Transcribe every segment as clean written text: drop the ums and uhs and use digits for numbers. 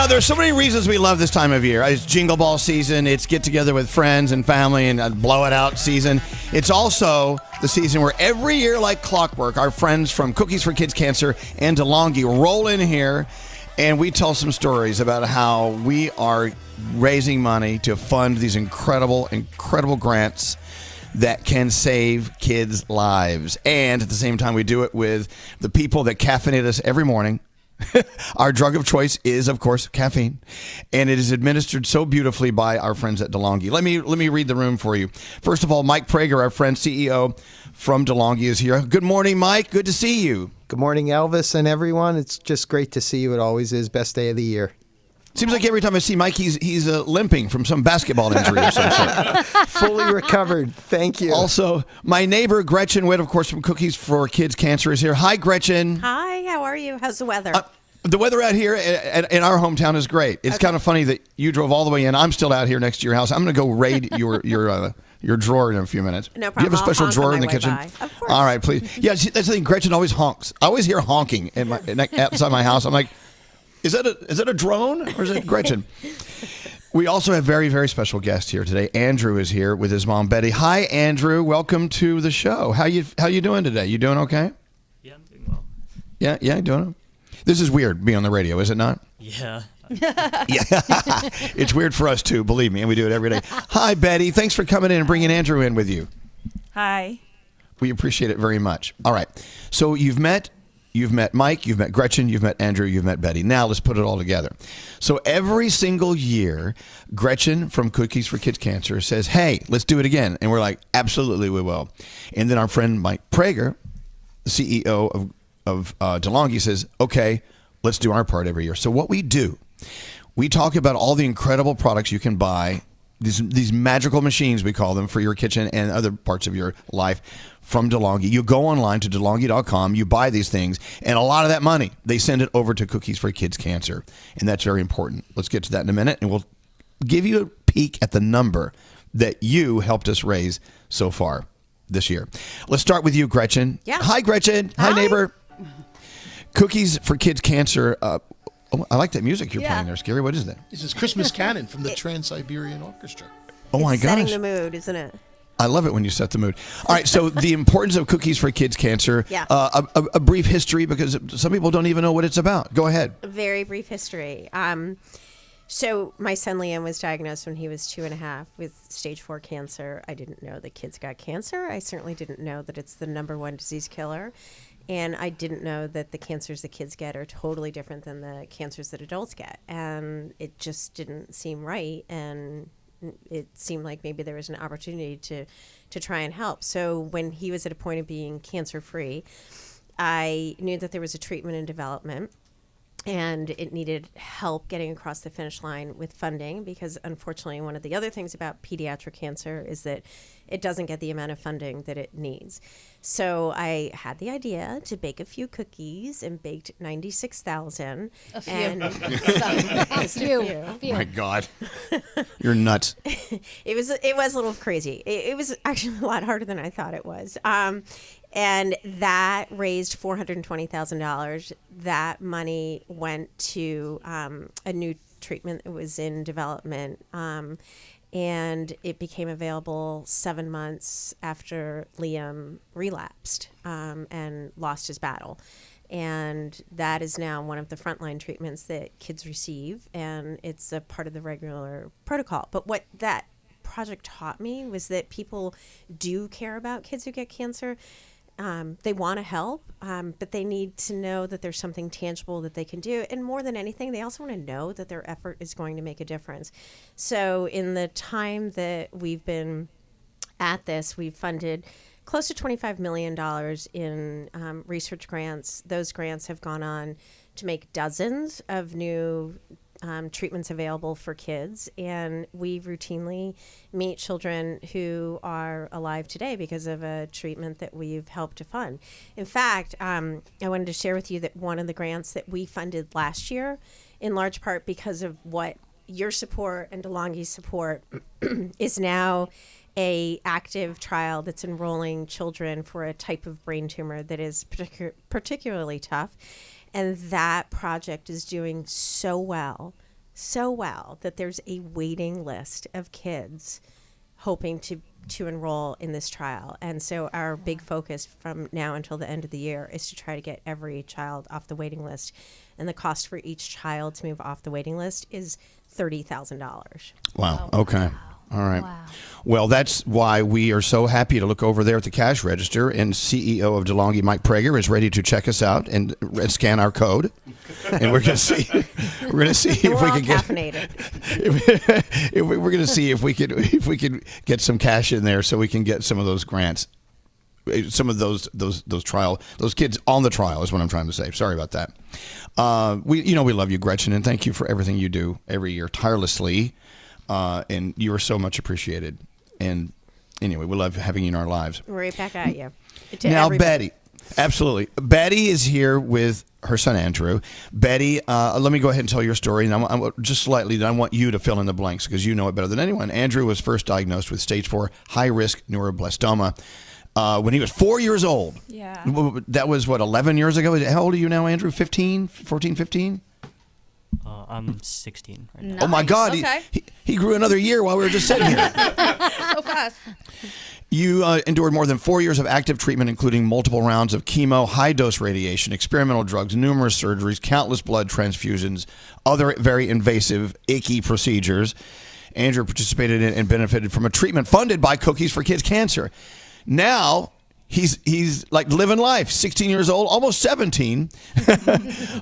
There's so many reasons we love this time of year. It's Jingle Ball season. It's get together with friends and family and blow it out season. It's also the season where every year, like clockwork, our friends from Cookies for Kids Cancer and DeLonghi roll in here, and we tell some stories about how we are raising money to fund these incredible grants that can save kids' lives. And at the same time, we do it with the people that caffeinate us every morning. Our drug of choice is, of course, caffeine, and it is administered so beautifully by our friends at DeLonghi. Let me read the room for you. First of all, Mike Prager, our friend, CEO from DeLonghi, is here. Good morning, Mike. Good to see you. Good morning, Elvis and everyone. It's just great to see you. It always is. Best day of the year. Seems like every time I see Mike, he's limping from some basketball injury or something. Fully recovered. Thank you. Also, my neighbor, Gretchen Witt, of course, from Cookies for Kids Cancer is here. Hi, Gretchen. Hi, how are you? How's the weather? The weather out here in our hometown is great. It's kind of funny that you drove all the way in. I'm still out here next to your house. I'm going to go raid your drawer in a few minutes. No problem. Do you have a special drawer in the kitchen? Of course. All right, please. Yeah, that's the thing. Gretchen always honks. I always hear honking outside my house. I'm like, is that a drone or is it Gretchen? We also have very, very special guest here today. Andrew is here with his mom, Betty. Hi, Andrew. Welcome to the show. How you doing today? You doing okay? Yeah, I'm doing well. Yeah, doing it. This is weird being on the radio, is it not? Yeah. Yeah, it's weird for us too, believe me, and we do it every day. Hi, Betty. Thanks for coming in and bringing Andrew in with you. Hi. We appreciate it very much. All right. So you've met Mike, you've met Gretchen, you've met Andrew, you've met Betty. Now let's put it all together. So every single year, Gretchen from Cookies for Kids Cancer says, hey, let's do it again. And we're like, absolutely we will. And then our friend Mike Prager, the CEO of DeLonghi, says, okay, let's do our part every year. So what we do, we talk about all the incredible products you can buy, these magical machines, we call them, for your kitchen and other parts of your life from DeLonghi. You go online to DeLonghi.com, you buy these things, and a lot of that money, they send it over to Cookies for Kids Cancer. And that's very important. Let's get to that in a minute, and we'll give you a peek at the number that you helped us raise so far this year. Let's start with you, Gretchen. Yeah. Hi, Gretchen. Hi, neighbor. Cookies for Kids Cancer. I like that music you're playing there, Scary. What is that? This is Christmas Canon from the Trans-Siberian Orchestra. Oh, my gosh. Setting the mood, isn't it? I love it when you set the mood. All right, so the importance of Cookies for Kids Cancer. Yeah. A brief history, because some people don't even know what it's about. Go ahead. A very brief history. So my son Liam was diagnosed when he was 2.5 with stage 4 cancer. I didn't know that kids got cancer. I certainly didn't know that it's the #1 disease killer. And I didn't know that the cancers that kids get are totally different than the cancers that adults get. And it just didn't seem right. And it seemed like maybe there was an opportunity to try and help. So when he was at a point of being cancer-free, I knew that there was a treatment in development, and it needed help getting across the finish line with funding, because unfortunately one of the other things about pediatric cancer is that it doesn't get the amount of funding that it needs. So I had the idea to bake a few cookies and baked 96,000. A few. And A few. My God. You're nuts. It was a little crazy. It was actually a lot harder than I thought it was. And that raised $420,000. That money went to a new treatment that was in development. And it became available 7 months after Liam relapsed and lost his battle. And that is now one of the frontline treatments that kids receive, and it's a part of the regular protocol. But what that project taught me was that people do care about kids who get cancer. They want to help, but they need to know that there's something tangible that they can do. And more than anything, they also want to know that their effort is going to make a difference. So in the time that we've been at this, we've funded close to $25 million in research grants. Those grants have gone on to make dozens of new treatments available for kids, and we routinely meet children who are alive today because of a treatment that we've helped to fund. In fact, I wanted to share with you that one of the grants that we funded last year, in large part because of what your support and DeLonghi's support, is now a active trial that's enrolling children for a type of brain tumor that is particularly tough. And that project is doing so well so well that there's a waiting list of kids hoping to enroll in this trial. And so our big focus from now until the end of the year is to try to get every child off the waiting list. And the cost for each child to move off the waiting list is $30,000. Wow. Okay. All right. Wow. Well, that's why we are so happy to look over there at the cash register, and CEO of DeLonghi, Mike Prager, is ready to check us out and scan our code, and we're going to see. We're going to see And if we're we all can get. caffeinated. We're going to see if we could get some cash in there so we can get some of those grants. Some of those kids on the trial is what I'm trying to say. Sorry about that. We love you, Gretchen, and thank you for everything you do every year tirelessly. And you are so much appreciated. And anyway, we love having you in our lives. Right back at you. To Now, everybody. Betty. Absolutely. Betty is here with her son, Andrew. Betty, let me go ahead and tell your story. And I just slightly, I want you to fill in the blanks because you know it better than anyone. Andrew was first diagnosed with stage 4 high-risk neuroblastoma when he was 4 years old. Yeah. That was, 11 years ago? How old are you now, Andrew? 15? 14, 15? I'm 16 right now. Oh, my God. Okay. He grew another year while we were just sitting here. So fast. You endured more than 4 years of active treatment, including multiple rounds of chemo, high-dose radiation, experimental drugs, numerous surgeries, countless blood transfusions, other very invasive, icky procedures. Andrew participated in and benefited from a treatment funded by Cookies for Kids Cancer. Now, he's like living life, 16 years old, almost 17,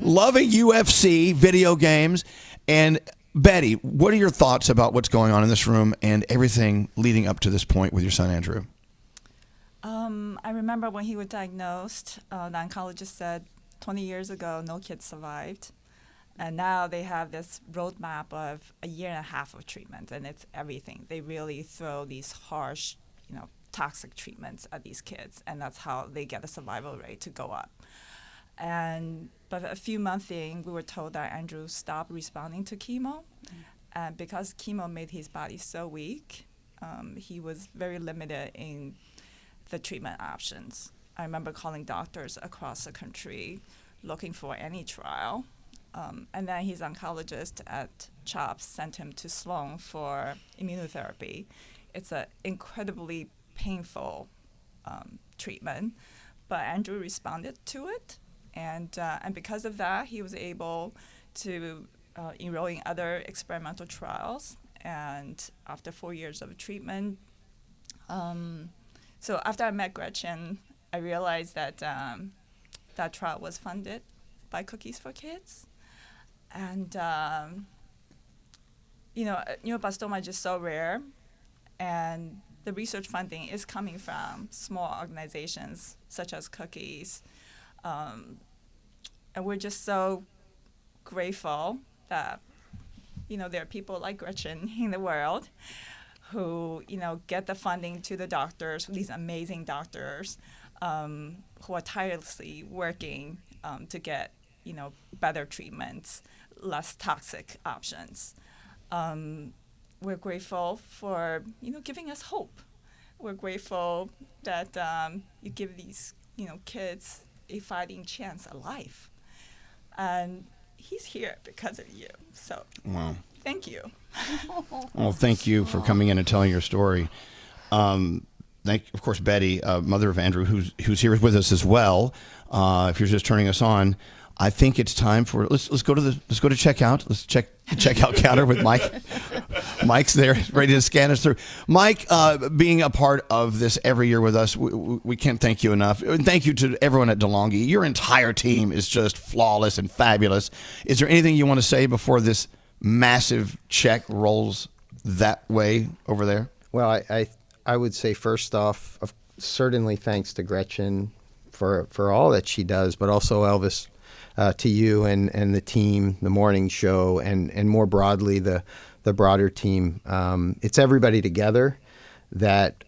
loving UFC, video games. And Betty, what are your thoughts about what's going on in this room and everything leading up to this point with your son, Andrew? I remember when he was diagnosed, the oncologist said 20 years ago, no kid survived. And now they have this roadmap of a year and a half of treatment, and it's everything. They really throw these harsh, toxic treatments at these kids, and that's how they get the survival rate to go up. But a few months in, we were told that Andrew stopped responding to chemo, and because chemo made his body so weak, he was very limited in the treatment options. I remember calling doctors across the country looking for any trial, and then his oncologist at CHOPS sent him to Sloan for immunotherapy. It's an incredibly painful treatment, but Andrew responded to it, and because of that, he was able to enroll in other experimental trials. And after 4 years of treatment, so after I met Gretchen, I realized that that trial was funded by Cookies for Kids, and neuroblastoma is just so rare, and the research funding is coming from small organizations such as Cookies. And we're just so grateful that, there are people like Gretchen in the world who, get the funding to the doctors, these amazing doctors who are tirelessly working to get, better treatments, less toxic options. We're grateful for, giving us hope. We're grateful that you give these, kids a fighting chance at life. And he's here because of you. So Wow. Thank you. Well, thank you for coming in and telling your story. Of course, Betty, mother of Andrew, who's here with us as well. If you're just turning us on, I think it's time for let's go to checkout. Let's check the checkout counter with Mike. Mike's there, ready to scan us through. Mike, being a part of this every year with us, we can't thank you enough. And thank you to everyone at DeLonghi. Your entire team is just flawless and fabulous. Is there anything you want to say before this massive check rolls that way over there? Well, I would say first off, certainly thanks to Gretchen for all that she does, but also Elvis, to you and the team, the morning show, and more broadly the broader team. It's everybody together that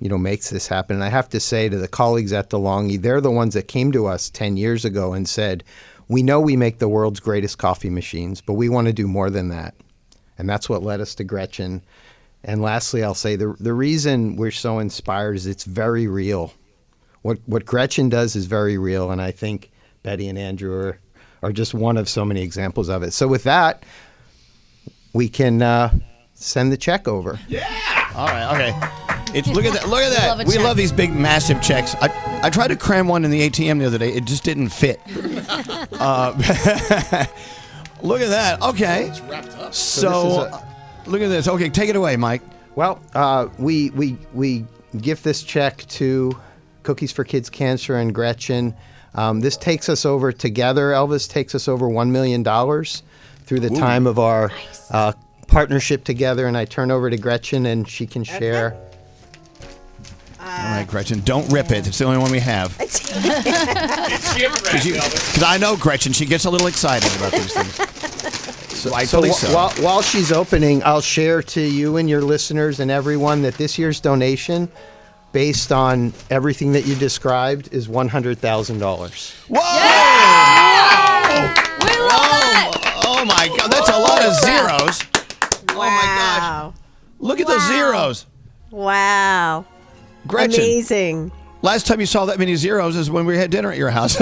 makes this happen. And I have to say to the colleagues at DeLonghi, they're the ones that came to us 10 years ago and said, we know we make the world's greatest coffee machines, but we want to do more than that. And that's what led us to Gretchen. And lastly, I'll say the reason we're so inspired is it's very real. What Gretchen does is very real, and I think Betty and Andrew are just one of so many examples of it. So with that, we can send the check over. All right, okay. Look at that. Look at Love that. a We check. love these big, massive checks. I tried to cram one in the ATM the other day. It just didn't fit. Look at that. Okay. It's wrapped up. So, look at this. Okay, take it away, Mike. Well, we gift this check to Cookies for Kids Cancer and Gretchen. This takes us over together. Elvis takes us over $1 million through the time of our partnership together. And I turn over to Gretchen, and she can share. All right, Gretchen, don't rip it. It's the only one we have. Because I know Gretchen. She gets a little excited about these things. Rightfully so. While she's opening, I'll share to you and your listeners and everyone that this year's donation, based on everything that you described, is $100,000. Whoa! We love that. Oh my God, that's a lot of zeros. Oh my gosh. Wow. Look at those zeros. Wow. Gretchen, Amazing. last time you saw that many zeros is when we had dinner at your house.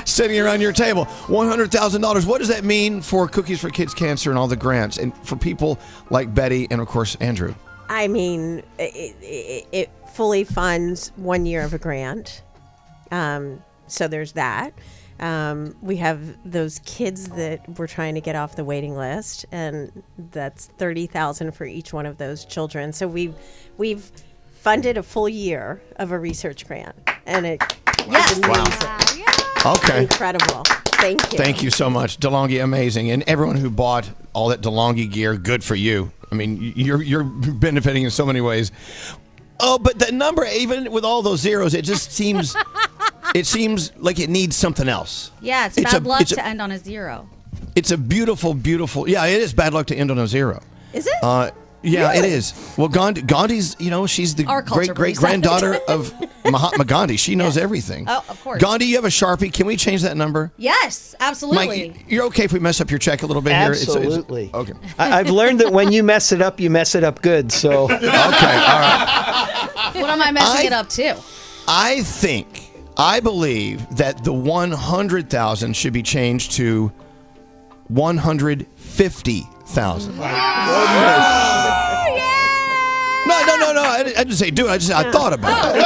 Sitting around your table. $100,000. What does that mean for Cookies for Kids Cancer and all the grants, and for people like Betty and, of course, Andrew? I mean, it fully funds 1 year of a grant. So there's that. We have those kids that we're trying to get off the waiting list, and that's $30,000 for each one of those children. So we've funded a full year of a research grant, and it Yes. Wow. Okay. incredible. Thank you. Thank you so much, DeLonghi. Amazing, and everyone who bought all that DeLonghi gear, good for you. I mean, you're benefiting in so many ways. Oh, but the number, even with all those zeros, it just seems it seems like it needs something else. Yeah, it's It's bad a- luck it's a- to end on a zero. It's a beautiful, beautiful. Yeah, it is bad luck to end on a zero. Is it? Yeah, it is. Well, Gandhi's, she's the Our culture great believes that. granddaughter of Mahatma Gandhi. She knows everything. Oh, of course. Gandhi, you have a Sharpie. Can we change that number? Yes, absolutely. Mike, you're okay if we mess up your check a little bit here? Absolutely. Okay. I've learned that when you mess it up, you mess it up good. So Okay, all right. What am I messing it up to? I believe that the 100,000 should be changed to 150,000. No. I didn't say do it. I thought about it.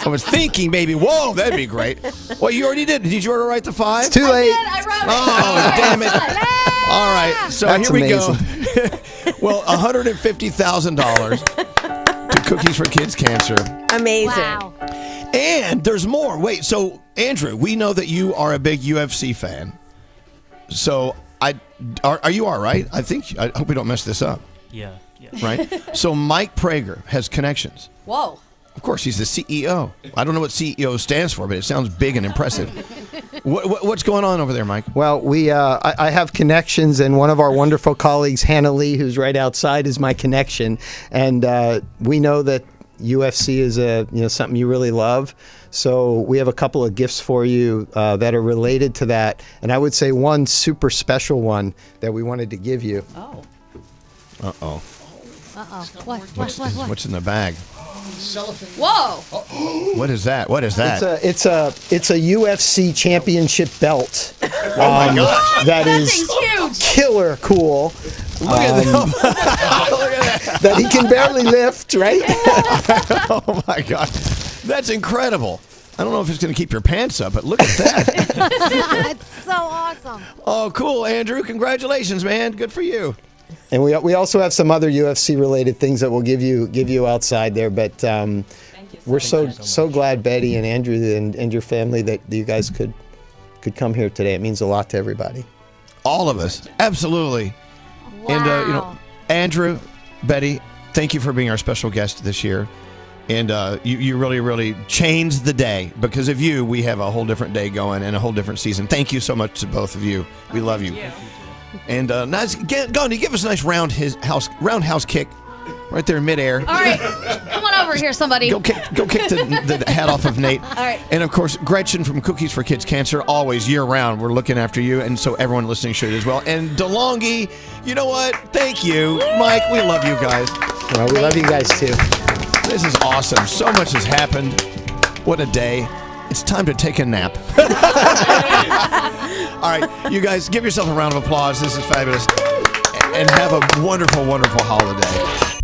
I was thinking maybe, whoa, that'd be great. Well, you already did. Did you already write the 5? it's too late. I wrote Oh, damn it. All right, so That's here we amazing. go. Well, $150,000 to Cookies for Kids Cancer. Amazing. Wow. And there's more. Wait, so Andrew, we know that you are a big UFC fan. So are you all right? I hope we don't mess this up, Yeah. right? So Mike Prager has connections. Whoa. Of course, he's the CEO. I don't know what CEO stands for, but it sounds big and impressive. What's going on over there, Mike? Well, I have connections, and one of our wonderful colleagues, Hannah Lee, who's right outside, is my connection. And we know that UFC is something you really love. So we have a couple of gifts for you that are related to that. And I would say one super special one that we wanted to give you. Oh. Uh-oh. Uh-oh. What? What's in the bag? Cellophane. Whoa. What is that? What is that? It's a UFC championship belt. Oh my gosh. That That is thing's huge. killer cool. Look at them. Look at that. That he can barely lift, right? Oh my gosh. That's incredible. I don't know if it's going to keep your pants up, but look at that. It's so awesome. Oh, cool, Andrew. Congratulations, man. Good for you. And we also have some other UFC related things that we'll give you outside there. But we're so glad, Betty and Andrew and your family, that you guys could come here today. It means a lot to everybody. All of us. Absolutely. Wow. And, Andrew, Betty, thank you for being our special guest this year. And you really, really changed the day. Because of you, we have a whole different day going and a whole different season. Thank you so much to both of you. We love you. And nice, Gandhi, give us a nice roundhouse kick right there in midair. All right. Come on over here, somebody. Go kick the hat off of Nate. All right. And of course, Gretchen from Cookies for Kids Cancer, always year round. We're looking after you, and so everyone listening should as well. And DeLonghi, you know what? Thank you, Mike. We love you guys. Well, we love you guys too. This is awesome. So much has happened. What a day. It's time to take a nap. All All right, you guys, give yourself a round of applause. This is fabulous. And have a wonderful, wonderful holiday.